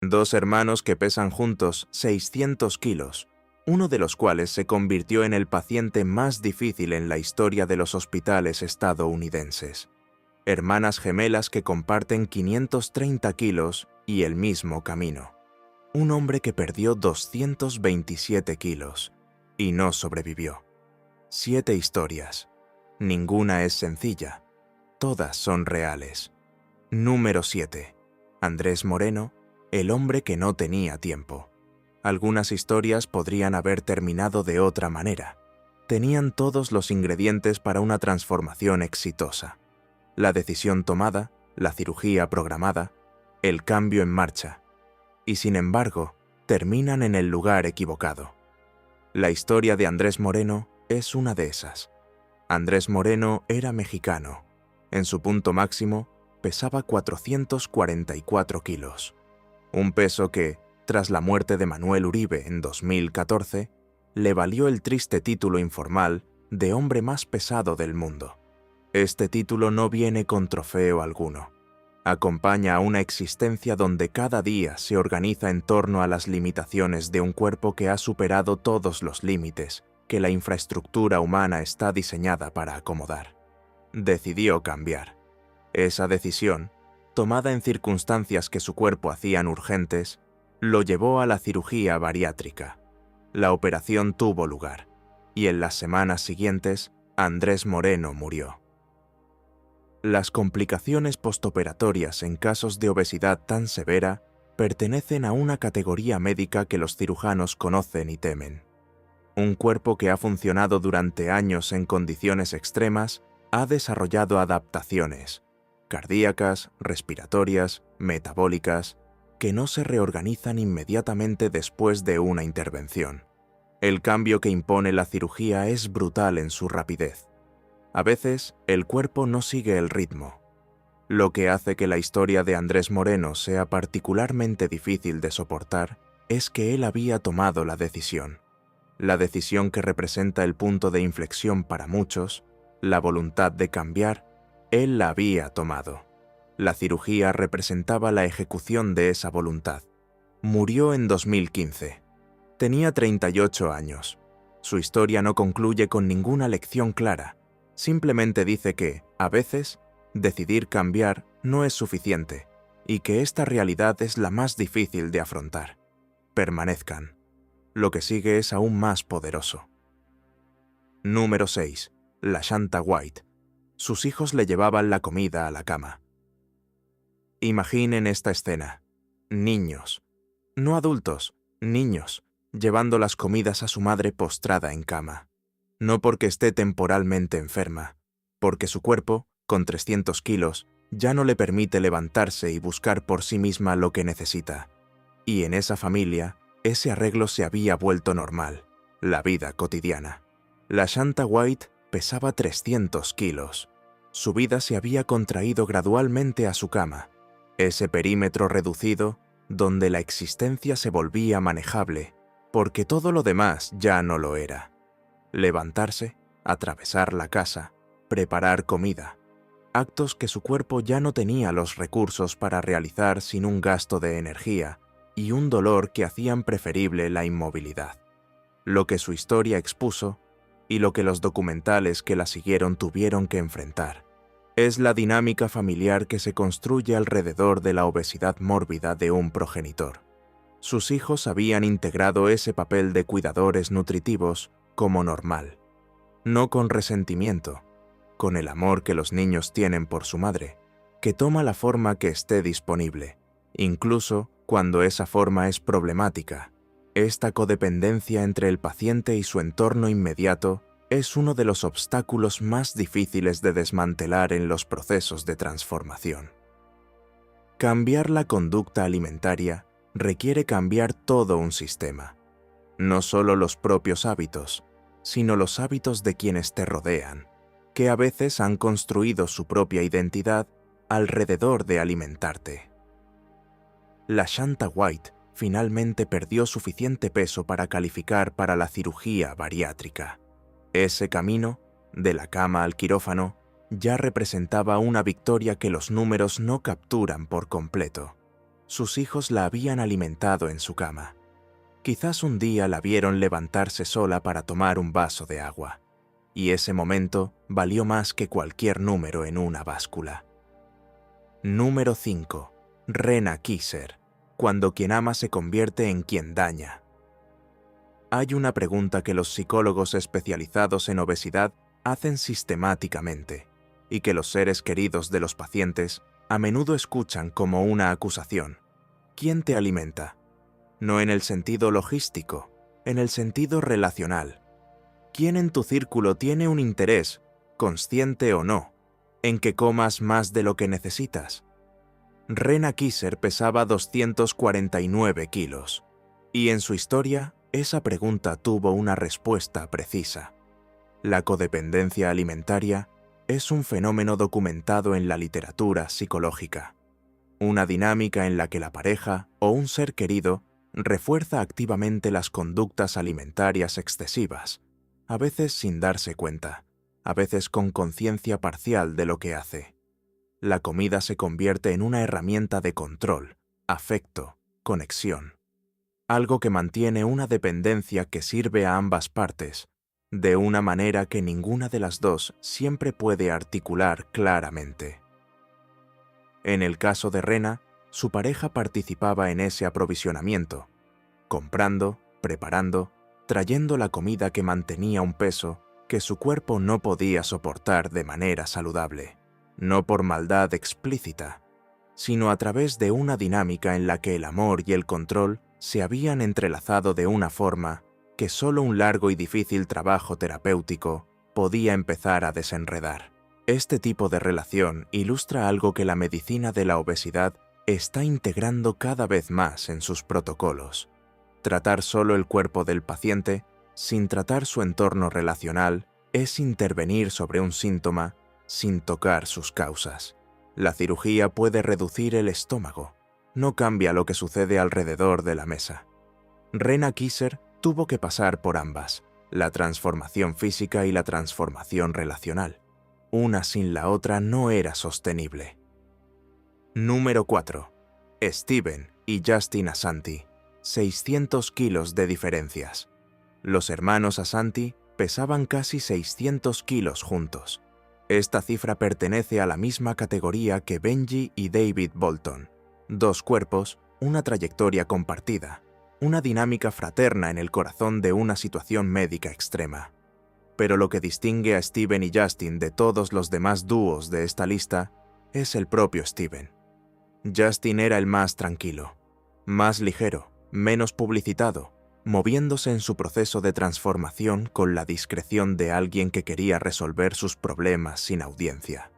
Dos hermanos que pesan juntos 600 kilos, uno de los cuales se convirtió en el paciente más difícil en la historia de los hospitales estadounidenses. Hermanas gemelas que comparten 530 kilos y el mismo camino. Un hombre que perdió 227 kilos y no sobrevivió. 7 historias. Ninguna es sencilla. Todas son reales. Número 7. Andrés Moreno, el hombre que no tenía tiempo. Algunas historias podrían haber terminado de otra manera. Tenían todos los ingredientes para una transformación exitosa. La decisión tomada, la cirugía programada, el cambio en marcha. Y sin embargo, terminan en el lugar equivocado. La historia de Andrés Moreno es una de esas. Andrés Moreno era mexicano. En su punto máximo, pesaba 444 kilos. Un peso que, tras la muerte de Manuel Uribe en 2014, le valió el triste título informal de hombre más pesado del mundo. Este título no viene con trofeo alguno. Acompaña a una existencia donde cada día se organiza en torno a las limitaciones de un cuerpo que ha superado todos los límites que la infraestructura humana está diseñada para acomodar. Decidió cambiar. Esa decisión, tomada en circunstancias que su cuerpo hacían urgentes, lo llevó a la cirugía bariátrica. La operación tuvo lugar, y en las semanas siguientes, Andrés Moreno murió. Las complicaciones postoperatorias en casos de obesidad tan severa pertenecen a una categoría médica que los cirujanos conocen y temen. Un cuerpo que ha funcionado durante años en condiciones extremas ha desarrollado adaptaciones cardíacas, respiratorias, metabólicas, que no se reorganizan inmediatamente después de una intervención. El cambio que impone la cirugía es brutal en su rapidez. A veces, el cuerpo no sigue el ritmo, lo que hace que la historia de Andrés Moreno sea particularmente difícil de soportar es que él había tomado la decisión que representa el punto de inflexión para muchos, la voluntad de cambiar, él la había tomado. La cirugía representaba la ejecución de esa voluntad. Murió en 2015. Tenía 38 años. Su historia no concluye con ninguna lección clara. Simplemente dice que, a veces, decidir cambiar no es suficiente y que esta realidad es la más difícil de afrontar. Permanezcan. Lo que sigue es aún más poderoso. Número 6. La Shanta White. Sus hijos le llevaban la comida a la cama. Imaginen esta escena. Niños. No adultos, niños, llevando las comidas a su madre postrada en cama. No porque esté temporalmente enferma, porque su cuerpo, con 300 kilos, ya no le permite levantarse y buscar por sí misma lo que necesita. Y en esa familia, ese arreglo se había vuelto normal, la vida cotidiana. La Shanta White pesaba 300 kilos. Su vida se había contraído gradualmente a su cama, ese perímetro reducido donde la existencia se volvía manejable, porque todo lo demás ya no lo era. Levantarse, atravesar la casa, preparar comida, actos que su cuerpo ya no tenía los recursos para realizar sin un gasto de energía y un dolor que hacían preferible la inmovilidad. Lo que su historia expuso y lo que los documentales que la siguieron tuvieron que enfrentar es la dinámica familiar que se construye alrededor de la obesidad mórbida de un progenitor. Sus hijos habían integrado ese papel de cuidadores nutritivos como normal, no con resentimiento, con el amor que los niños tienen por su madre, que toma la forma que esté disponible, incluso cuando esa forma es problemática. Esta codependencia entre el paciente y su entorno inmediato es uno de los obstáculos más difíciles de desmantelar en los procesos de transformación. Cambiar la conducta alimentaria requiere cambiar todo un sistema, no solo los propios hábitos, sino los hábitos de quienes te rodean, que a veces han construido su propia identidad alrededor de alimentarte. La Shanta White finalmente perdió suficiente peso para calificar para la cirugía bariátrica. Ese camino, de la cama al quirófano, ya representaba una victoria que los números no capturan por completo. Sus hijos la habían alimentado en su cama. Quizás un día la vieron levantarse sola para tomar un vaso de agua, y ese momento valió más que cualquier número en una báscula. Número 5. Rena Kisser. Cuando quien ama se convierte en quien daña. Hay una pregunta que los psicólogos especializados en obesidad hacen sistemáticamente, y que los seres queridos de los pacientes a menudo escuchan como una acusación. ¿Quién te alimenta? No en el sentido logístico, en el sentido relacional. ¿Quién en tu círculo tiene un interés, consciente o no, en que comas más de lo que necesitas? Rena Kisser pesaba 249 kilos, y en su historia esa pregunta tuvo una respuesta precisa. La codependencia alimentaria es un fenómeno documentado en la literatura psicológica, una dinámica en la que la pareja o un ser querido refuerza activamente las conductas alimentarias excesivas, a veces sin darse cuenta, a veces con conciencia parcial de lo que hace. La comida se convierte en una herramienta de control, afecto, conexión. Algo que mantiene una dependencia que sirve a ambas partes, de una manera que ninguna de las dos siempre puede articular claramente. En el caso de Rena, su pareja participaba en ese aprovisionamiento, comprando, preparando, trayendo la comida que mantenía un peso que su cuerpo no podía soportar de manera saludable, no por maldad explícita, sino a través de una dinámica en la que el amor y el control se habían entrelazado de una forma que solo un largo y difícil trabajo terapéutico podía empezar a desenredar. Este tipo de relación ilustra algo que la medicina de la obesidad está integrando cada vez más en sus protocolos. Tratar solo el cuerpo del paciente, sin tratar su entorno relacional, es intervenir sobre un síntoma sin tocar sus causas. La cirugía puede reducir el estómago, no cambia lo que sucede alrededor de la mesa. Rena Kisser tuvo que pasar por ambas, la transformación física y la transformación relacional. Una sin la otra no era sostenible. Número 4. Steven y Justin Asanti. 600 kilos de diferencias. Los hermanos Asanti pesaban casi 600 kilos juntos. Esta cifra pertenece a la misma categoría que Benji y David Bolton. Dos cuerpos, una trayectoria compartida, una dinámica fraterna en el corazón de una situación médica extrema. Pero lo que distingue a Steven y Justin de todos los demás dúos de esta lista es el propio Steven. Justin era el más tranquilo, más ligero, menos publicitado, moviéndose en su proceso de transformación con la discreción de alguien que quería resolver sus problemas sin audiencia.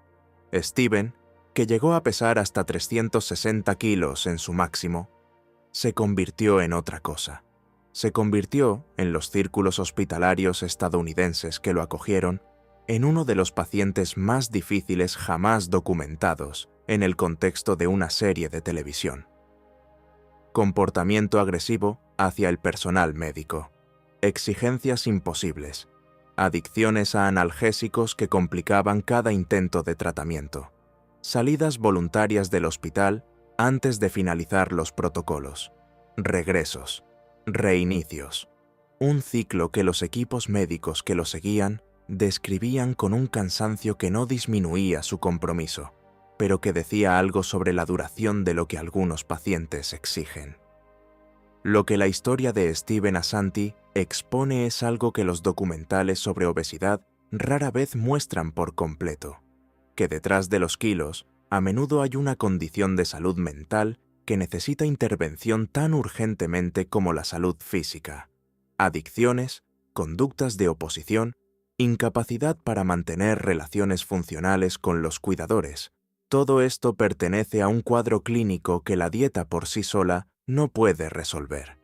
Steven, que llegó a pesar hasta 360 kilos en su máximo, se convirtió en otra cosa. Se convirtió, en los círculos hospitalarios estadounidenses que lo acogieron, en uno de los pacientes más difíciles jamás documentados en el contexto de una serie de televisión. Comportamiento agresivo hacia el personal médico, exigencias imposibles, adicciones a analgésicos que complicaban cada intento de tratamiento, salidas voluntarias del hospital antes de finalizar los protocolos, regresos, reinicios, un ciclo que los equipos médicos que lo seguían describían con un cansancio que no disminuía su compromiso, pero que decía algo sobre la duración de lo que algunos pacientes exigen. Lo que la historia de Steven Asanti expone es algo que los documentales sobre obesidad rara vez muestran por completo, que detrás de los kilos a menudo hay una condición de salud mental que necesita intervención tan urgentemente como la salud física. Adicciones, conductas de oposición, incapacidad para mantener relaciones funcionales con los cuidadores. Todo esto pertenece a un cuadro clínico que la dieta por sí sola no puede resolver.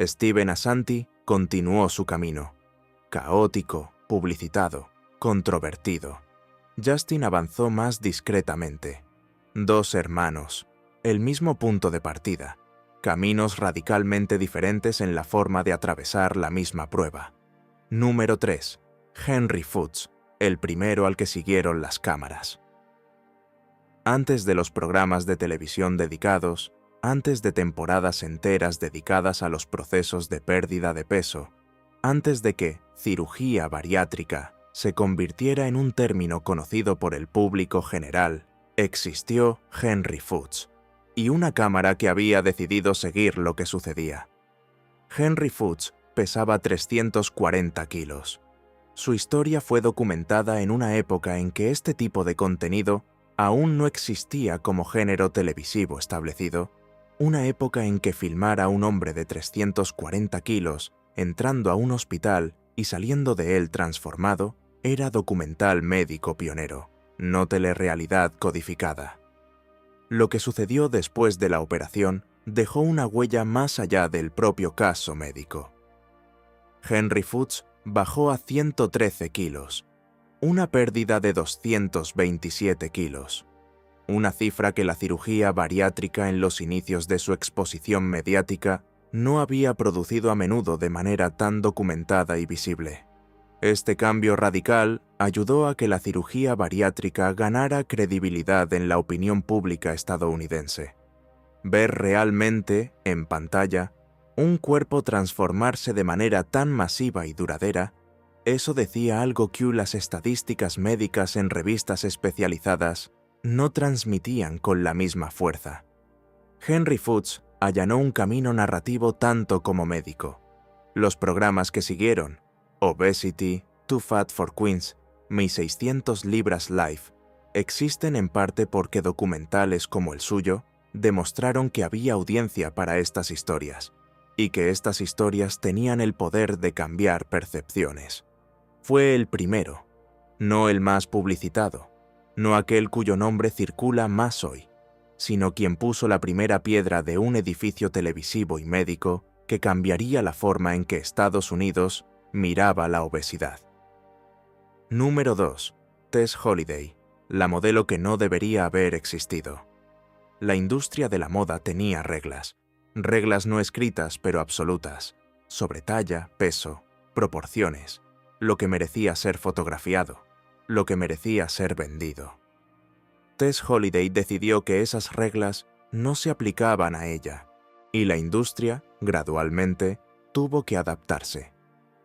Steven Asanti continuó su camino, caótico, publicitado, controvertido. Justin avanzó más discretamente. Dos hermanos, el mismo punto de partida, caminos radicalmente diferentes en la forma de atravesar la misma prueba. Número 3. Henry Foots, el primero al que siguieron las cámaras. Antes de los programas de televisión dedicados, antes de temporadas enteras dedicadas a los procesos de pérdida de peso, antes de que cirugía bariátrica se convirtiera en un término conocido por el público general, existió Henry Foots y una cámara que había decidido seguir lo que sucedía. Henry Foots pesaba 340 kilos. Su historia fue documentada en una época en que este tipo de contenido aún no existía como género televisivo establecido, una época en que filmar a un hombre de 340 kilos entrando a un hospital y saliendo de él transformado era documental médico pionero, no telerrealidad codificada. Lo que sucedió después de la operación dejó una huella más allá del propio caso médico. Henry Foots bajó a 113 kilos, una pérdida de 227 kilos, una cifra que la cirugía bariátrica en los inicios de su exposición mediática no había producido a menudo de manera tan documentada y visible. Este cambio radical ayudó a que la cirugía bariátrica ganara credibilidad en la opinión pública estadounidense. Ver realmente, en pantalla, un cuerpo transformarse de manera tan masiva y duradera, eso decía algo que las estadísticas médicas en revistas especializadas no transmitían con la misma fuerza. Henry Foots allanó un camino narrativo tanto como médico. Los programas que siguieron, Obesity, Too Fat for Queens, Mi 600 Libras Life, existen en parte porque documentales como el suyo demostraron que había audiencia para estas historias, y que estas historias tenían el poder de cambiar percepciones. Fue el primero, no el más publicitado, no aquel cuyo nombre circula más hoy, sino quien puso la primera piedra de un edificio televisivo y médico que cambiaría la forma en que Estados Unidos miraba la obesidad. Número 2. Tess Holliday, la modelo que no debería haber existido. La industria de la moda tenía reglas no escritas pero absolutas, sobre talla, peso, proporciones, lo que merecía ser fotografiado, lo que merecía ser vendido. Tess Holliday decidió que esas reglas no se aplicaban a ella, y la industria, gradualmente, tuvo que adaptarse.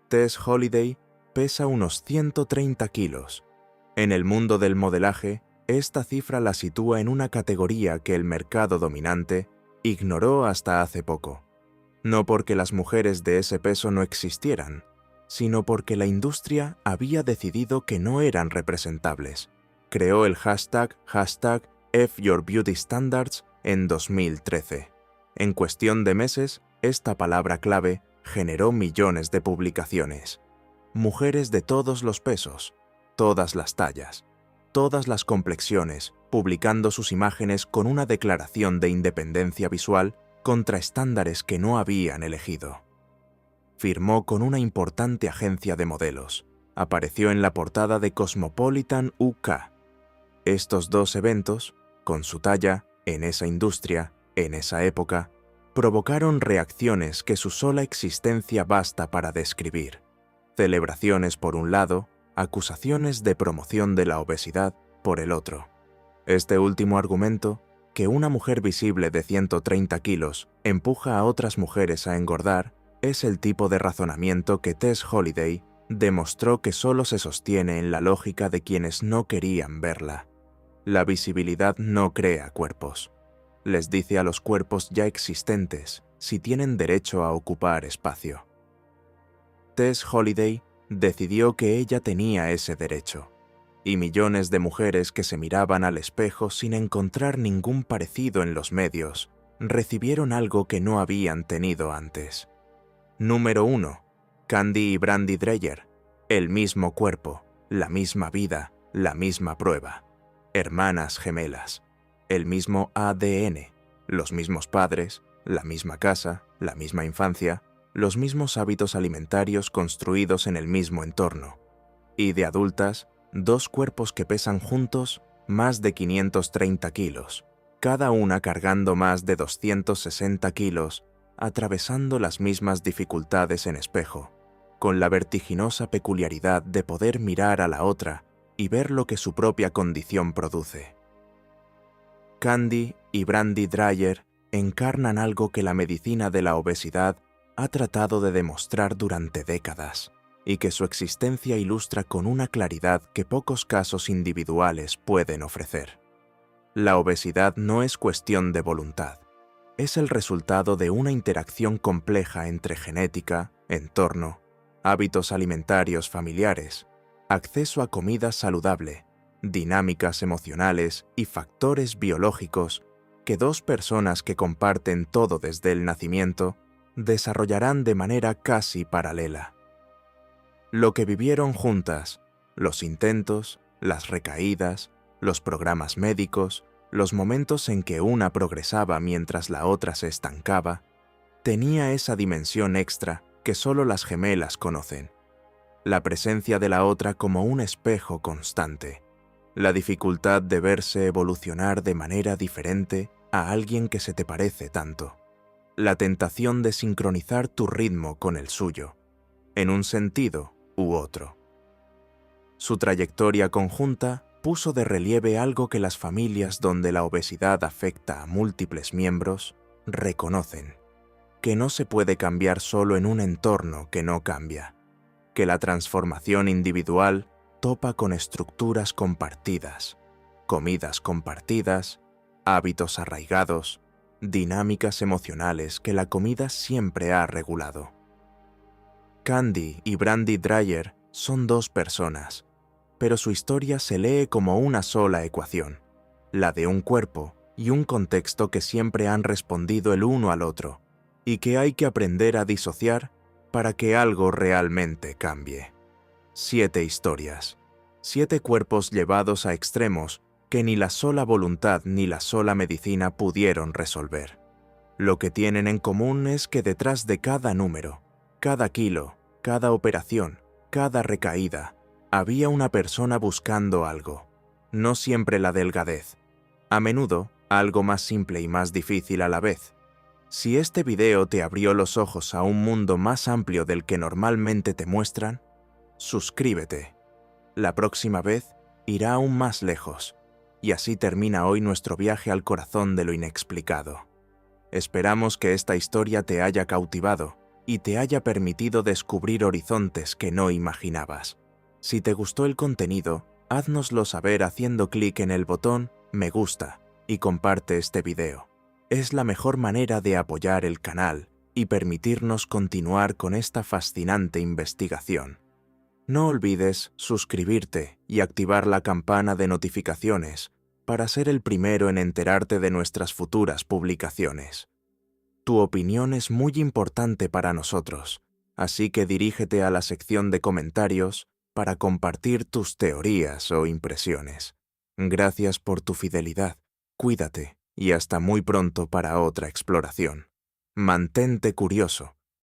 Tess Holliday pesa unos 130 kilos. En el mundo del modelaje, esta cifra la sitúa en una categoría que el mercado dominante ignoró hasta hace poco. No porque las mujeres de ese peso no existieran, sino porque la industria había decidido que no eran representables. Creó el hashtag #FYourBeautyStandards en 2013. En cuestión de meses, esta palabra clave generó millones de publicaciones. Mujeres de todos los pesos, todas las tallas, todas las complexiones, publicando sus imágenes con una declaración de independencia visual contra estándares que no habían elegido. Firmó con una importante agencia de modelos. Apareció en la portada de Cosmopolitan UK. Estos dos eventos, con su talla, en esa industria, en esa época, provocaron reacciones que su sola existencia basta para describir. Celebraciones por un lado, acusaciones de promoción de la obesidad por el otro. Este último argumento, que una mujer visible de 130 kilos empuja a otras mujeres a engordar, es el tipo de razonamiento que Tess Holliday demostró que solo se sostiene en la lógica de quienes no querían verla. La visibilidad no crea cuerpos. Les dice a los cuerpos ya existentes si tienen derecho a ocupar espacio. Tess Holliday decidió que ella tenía ese derecho, y millones de mujeres que se miraban al espejo sin encontrar ningún parecido en los medios, recibieron algo que no habían tenido antes. Número 1. Candy y Brandy Dreyer. El mismo cuerpo, la misma vida, la misma prueba. Hermanas gemelas. El mismo ADN, los mismos padres, la misma casa, la misma infancia, los mismos hábitos alimentarios construidos en el mismo entorno. Y de adultas, dos cuerpos que pesan juntos más de 530 kilos, cada una cargando más de 260 kilos, atravesando las mismas dificultades en espejo, con la vertiginosa peculiaridad de poder mirar a la otra y ver lo que su propia condición produce. Candy y Brandy Dreyer encarnan algo que la medicina de la obesidad ha tratado de demostrar durante décadas y que su existencia ilustra con una claridad que pocos casos individuales pueden ofrecer. La obesidad no es cuestión de voluntad, es el resultado de una interacción compleja entre genética, entorno, hábitos alimentarios familiares, acceso a comida saludable, dinámicas emocionales y factores biológicos que dos personas que comparten todo desde el nacimiento desarrollarán de manera casi paralela. Lo que vivieron juntas, los intentos, las recaídas, los programas médicos, los momentos en que una progresaba mientras la otra se estancaba, tenía esa dimensión extra que solo las gemelas conocen. La presencia de la otra como un espejo constante. La dificultad de verse evolucionar de manera diferente a alguien que se te parece tanto. La tentación de sincronizar tu ritmo con el suyo, en un sentido u otro. Su trayectoria conjunta puso de relieve algo que las familias donde la obesidad afecta a múltiples miembros reconocen, que no se puede cambiar solo en un entorno que no cambia, que la transformación individual topa con estructuras compartidas, comidas compartidas, hábitos arraigados, dinámicas emocionales que la comida siempre ha regulado. Candy y Brandy Dreyer son dos personas, pero su historia se lee como una sola ecuación, la de un cuerpo y un contexto que siempre han respondido el uno al otro, y que hay que aprender a disociar para que algo realmente cambie. 7 historias, 7 cuerpos llevados a extremos que ni la sola voluntad ni la sola medicina pudieron resolver. Lo que tienen en común es que detrás de cada número, cada kilo, cada operación, cada recaída, había una persona buscando algo, no siempre la delgadez, a menudo algo más simple y más difícil a la vez. Si este video te abrió los ojos a un mundo más amplio del que normalmente te muestran, suscríbete. La próxima vez irá aún más lejos, y así termina hoy nuestro viaje al corazón de lo inexplicado. Esperamos que esta historia te haya cautivado y te haya permitido descubrir horizontes que no imaginabas. Si te gustó el contenido, háznoslo saber haciendo clic en el botón Me gusta y comparte este video. Es la mejor manera de apoyar el canal y permitirnos continuar con esta fascinante investigación. No olvides suscribirte y activar la campana de notificaciones para ser el primero en enterarte de nuestras futuras publicaciones. Tu opinión es muy importante para nosotros, así que dirígete a la sección de comentarios para compartir tus teorías o impresiones. Gracias por tu fidelidad, cuídate y hasta muy pronto para otra exploración. Mantente curioso.